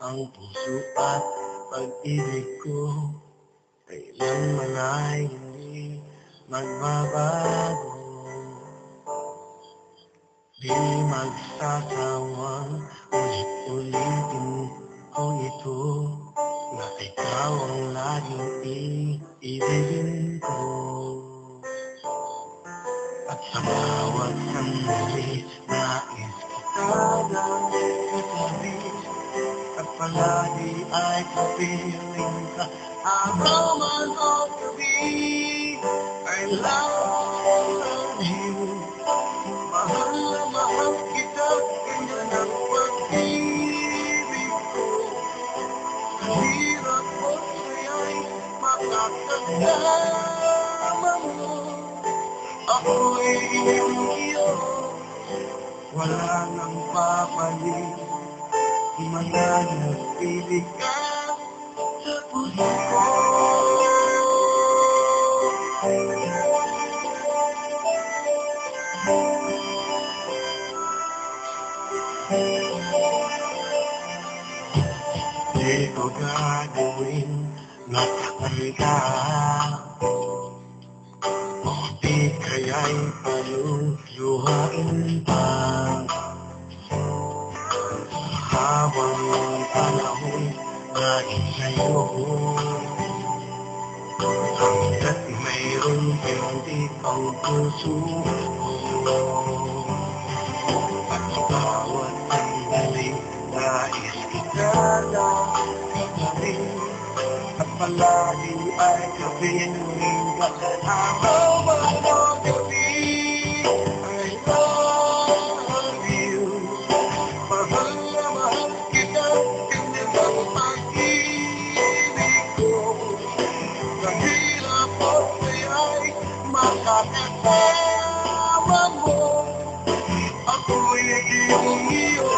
ang puso at pag-ibig ko. Kailanman ay hindi magbabago. Di magsasawang ulit-ulitin ko ito, na ikaw ang laging iibigin ko. At sa bawat sandali, nais kita ng katabi, at palagi ay kapiling ka. Araw man o gabi, I love you. Mahal na mahal kita, ganyan ang pag-ibig ko. Sa hirap mo siya'y makakasama mo. Ako'y iyong iyo, wala nang papalit. Mananatili ka sa puso ko. Di ko gagawin na sakal ka, o di kaya'y paluluhain pa. Habang panahon lagi sa'yo, hanggat mayroon hindi ang puso ko. At sa bawat sandali, nais kita lang katabi, at palagi ay kapiling ka. Araw man o gabi, I love you. Mahal na mahal kita, ganyan ang pag-ibig ko. Sa hirap o siya'y makakasama mo. Ako'y iyong iyo,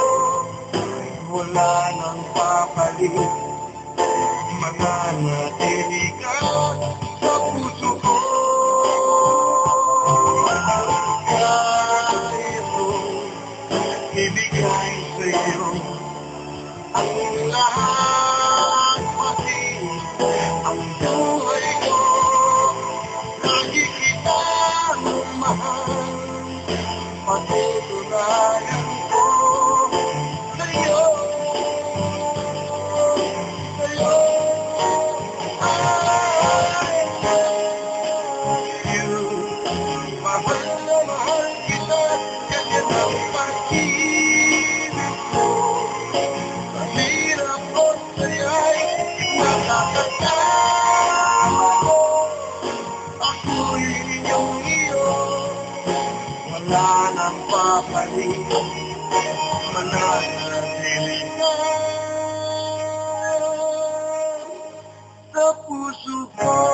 wala nang papalit. Mananatili ka sa puso ko. Kaya kong ibigay sa'yo ang lahat, pati ang buhay ko. Lagi kitang mahal, patutunayan ko sa'yo, sa'yo. I love you. Mahal na mahal kita, ganyan ang pag-ibig ko. Sa hirap o saya'y nakakasama ko. Ako'y iyong iyo, wala nang papalit. Mananatili ka sa puso ko.